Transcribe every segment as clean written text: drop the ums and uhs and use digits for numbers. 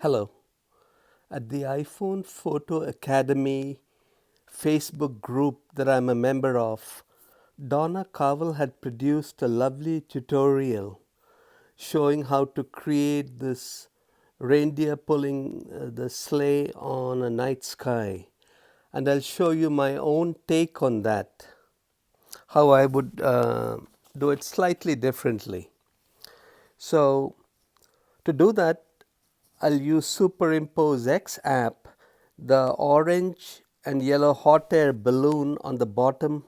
Hello. At the iPhone Photo Academy Facebook group that I'm a member of, Donna Cowell had produced a lovely tutorial showing how to create this reindeer pulling the sleigh on a night sky. And I'll show you my own take on that, how I would do it slightly differently. So, to do that, I'll use SuperimposeX app, the orange and yellow hot air balloon on the bottom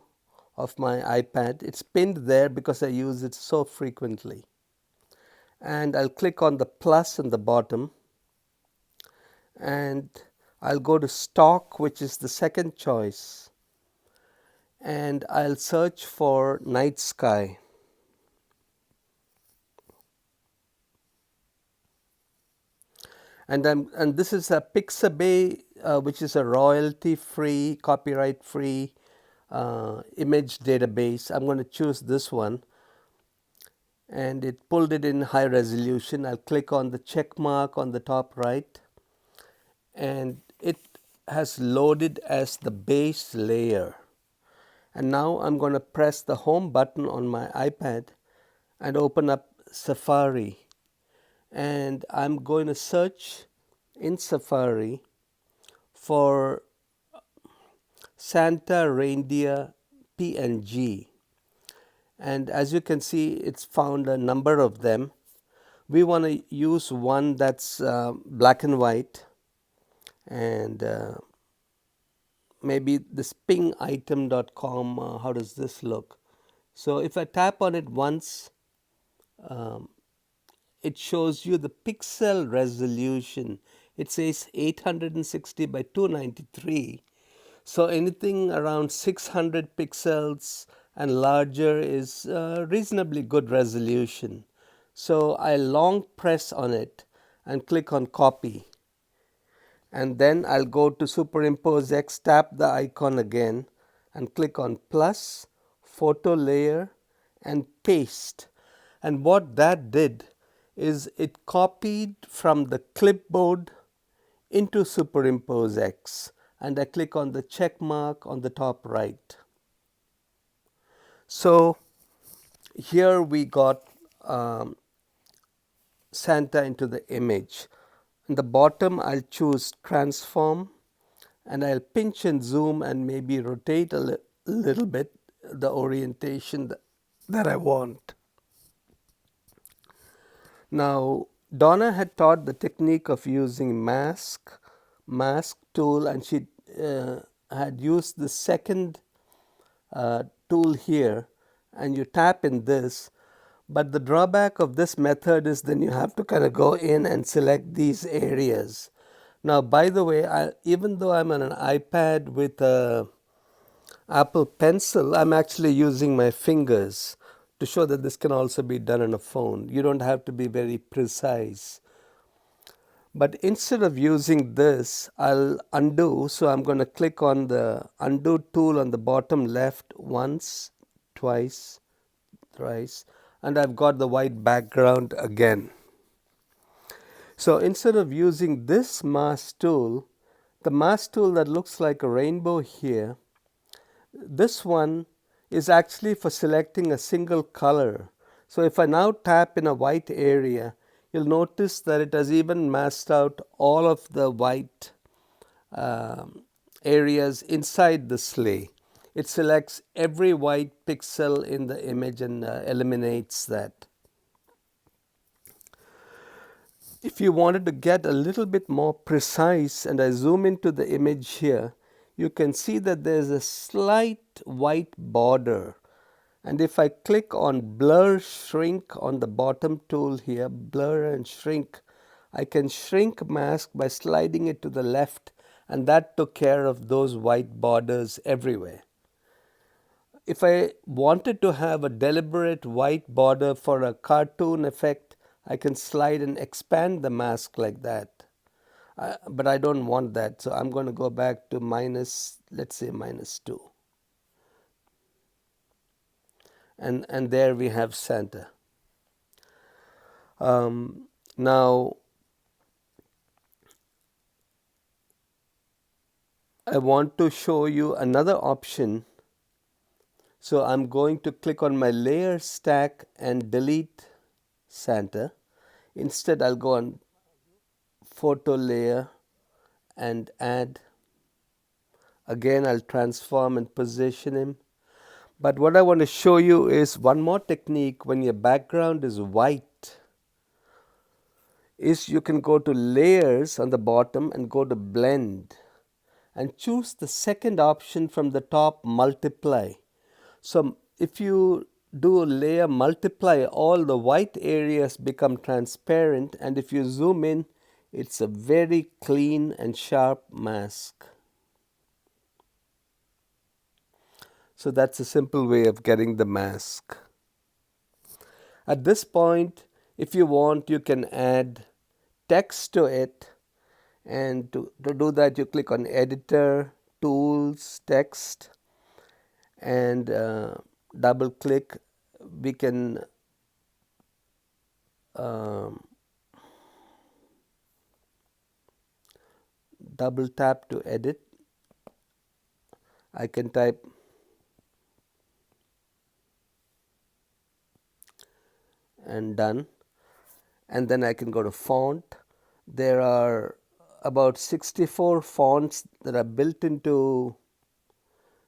of my iPad. It's pinned there because I use it so frequently. And I'll click on the plus on the bottom and I'll go to stock, which is the second choice, and I'll search for night sky. And this is a Pixabay, which is a royalty-free, copyright-free image database. I'm going to choose this one, and it pulled it in high resolution. I'll click on the check mark on the top right, and it has loaded as the base layer. And now I'm going to press the home button on my iPad and open up Safari. And I'm going to search in Safari for Santa reindeer PNG. And as you can see, it's found a number of them. We want to use one that's black and white, and maybe this pingitem.com. How does this look? So if I tap on it once, it shows you the pixel resolution. It says 860 by 293. So anything around 600 pixels and larger is reasonably good resolution. So I long press on it and click on copy. And then I'll go to SuperimposeX, tap the icon again and click on plus, photo layer and paste. And what that did is it copied from the clipboard into SuperimposeX, and I click on the check mark on the top right. So here we got Santa into the image. In the bottom, I'll choose transform, and I'll pinch and zoom and maybe rotate a little bit the orientation that I want. Now, Donna had taught the technique of using mask tool, and she had used the second tool here, and you tap in this. But the drawback of this method is then you have to kind of go in and select these areas. Now, by the way, even though I'm on an iPad with a Apple Pencil, I'm actually using my fingers to show that this can also be done on a phone. You don't have to be very precise. But instead of using this, I'll undo. So I'm going to click on the undo tool on the bottom left once, twice, thrice, and I've got the white background again. So instead of using this mask tool, the mask tool that looks like a rainbow here, this one is actually for selecting a single color. So if I now tap in a white area, you'll notice that it has even masked out all of the white areas inside the sleigh. It selects every white pixel in the image and eliminates that. If you wanted to get a little bit more precise, and I zoom into the image here, you can see that there's a slight white border. And if I click on blur shrink on the bottom tool here, blur and shrink, I can shrink mask by sliding it to the left, and that took care of those white borders everywhere. If I wanted to have a deliberate white border for a cartoon effect, I can slide and expand the mask like that. But I don't want that, so I'm going to go back to minus, let's say -2. And there we have Santa. Now, I want to show you another option. So I'm going to click on my layer stack and delete Santa. Instead, I'll go on photo layer and add. Again, I'll transform and position him. But what I want to show you is one more technique when your background is white, is you can go to layers on the bottom and go to blend and choose the second option from the top, multiply. So if you do a layer multiply, all the white areas become transparent, and if you zoom in, it's a very clean and sharp mask. So that's a simple way of getting the mask. At this point, if you want, you can add text to it, and to do that you click on editor, tools, text, and double click. We can double tap to edit. I can type and done, and then I can go to font. There are about 64 fonts that are built into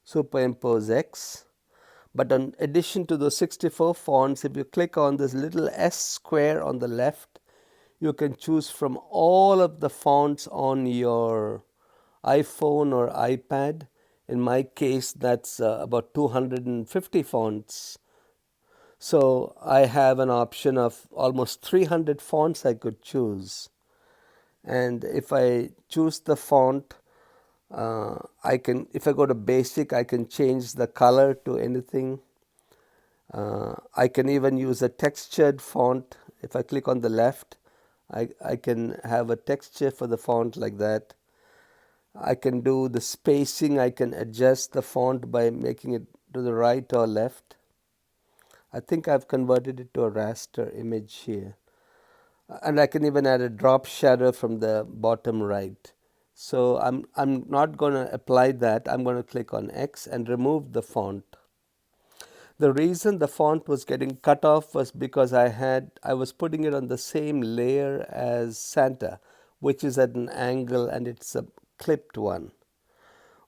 SuperimposeX. But in addition to the 64 fonts, if you click on this little S square on the left, you can choose from all of the fonts on your iPhone or iPad. In my case, that's about 250 fonts. So I have an option of almost 300 fonts I could choose. And if I choose the font, I can, if I go to basic, I can change the color to anything. I can even use a textured font. If I click on the left, I can have a texture for the font like that. I can do the spacing. I can adjust the font by making it to the right or left. I think I've converted it to a raster image here. And I can even add a drop shadow from the bottom right. So I'm not going to apply that. I'm going to click on X and remove the font. The reason the font was getting cut off was because I was putting it on the same layer as Santa, which is at an angle and it's a clipped one.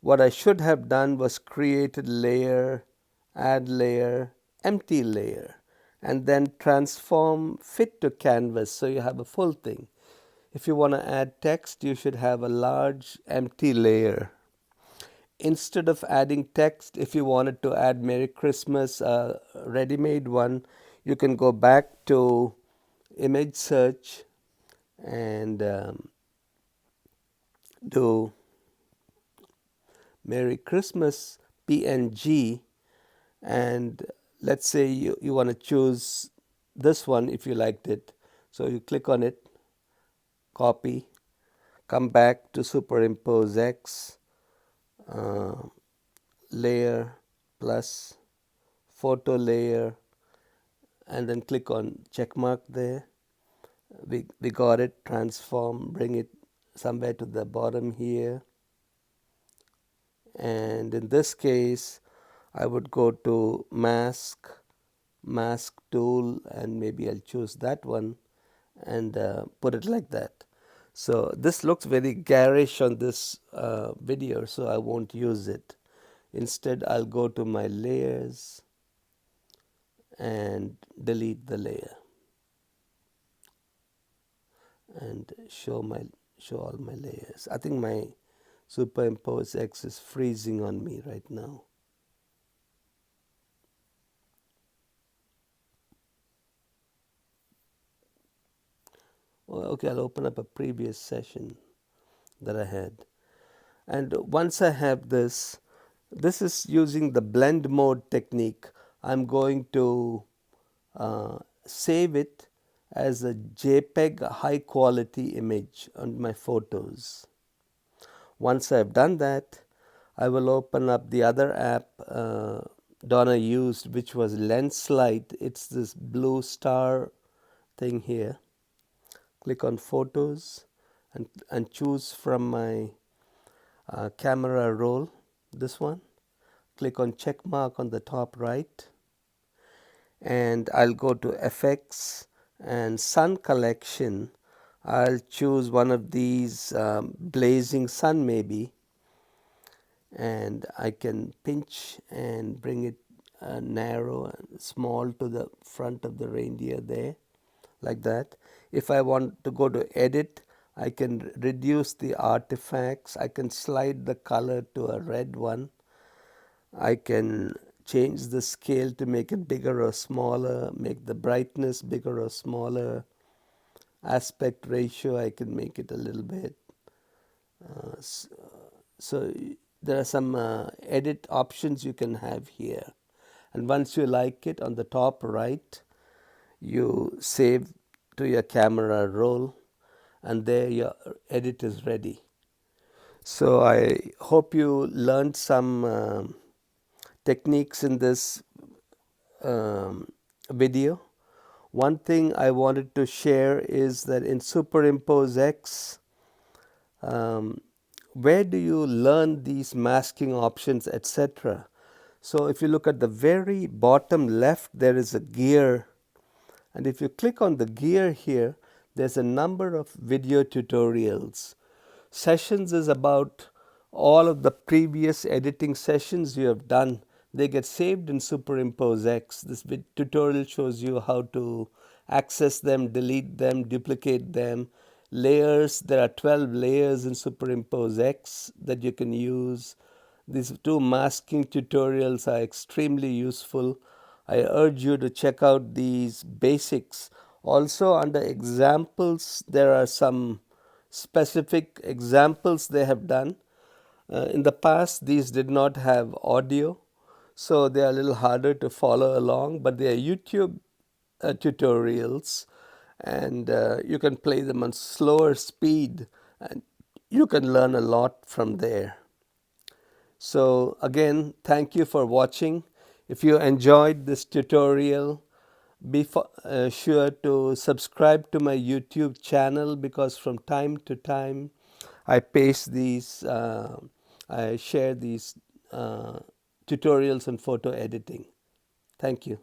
What I should have done was created layer, add layer, empty layer, and then transform fit to canvas so you have a full thing. If you want to add text, you should have a large empty layer. Instead of adding text, if you wanted to add Merry Christmas, a ready-made one, you can go back to image search and do Merry Christmas PNG, and let's say you want to choose this one if you liked it. So you click on it, copy, come back to SuperimposeX, layer plus photo layer, and then click on check mark there. We got it. Transform, bring it somewhere to the bottom here, and in this case I would go to mask tool, and maybe I'll choose that one and put it like that. So this looks very garish on this video, so I won't use it. Instead, I'll go to my layers and delete the layer and show all my layers. I think my SuperimposeX is freezing on me right now. Well, okay, I'll open up a previous session that I had. And once I have this is using the blend mode technique. I'm going to save it as a JPEG high quality image on my photos. Once I've done that, I will open up the other app Donna used, which was LensLight. It's this blue star thing here. Click on photos and choose from my camera roll, this one. Click on check mark on the top right, and I'll go to effects and sun collection. I'll choose one of these blazing sun maybe, and I can pinch and bring it narrow and small to the front of the reindeer there, like that. If I want to go to edit, I can reduce the artifacts. I can slide the color to a red one. I can change the scale to make it bigger or smaller, make the brightness bigger or smaller. Aspect ratio, I can make it a little bit. So there are some edit options you can have here. And once you like it, on the top right, you save to your camera roll, and there your edit is ready. So I hope you learned some techniques in this video. One thing I wanted to share is that in SuperimposeX, where do you learn these masking options, etc.? So if you look at the very bottom left, there is a gear, and if you click on the gear here, there's a number of video tutorials. Sessions is about all of the previous editing sessions you have done. They get saved in SuperimposeX. This tutorial shows you how to access them, delete them, duplicate them. Layers, there are 12 layers in SuperimposeX that you can use. These two masking tutorials are extremely useful. I urge you to check out these basics. Also, under examples, there are some specific examples they have done. In the past, these did not have audio, so they are a little harder to follow along, but they are YouTube tutorials, and you can play them on slower speed, and you can learn a lot from there. So again, thank you for watching. If you enjoyed this tutorial, be sure to subscribe to my YouTube channel, because from time to time I paste these, I share these tutorials on photo editing. Thank you.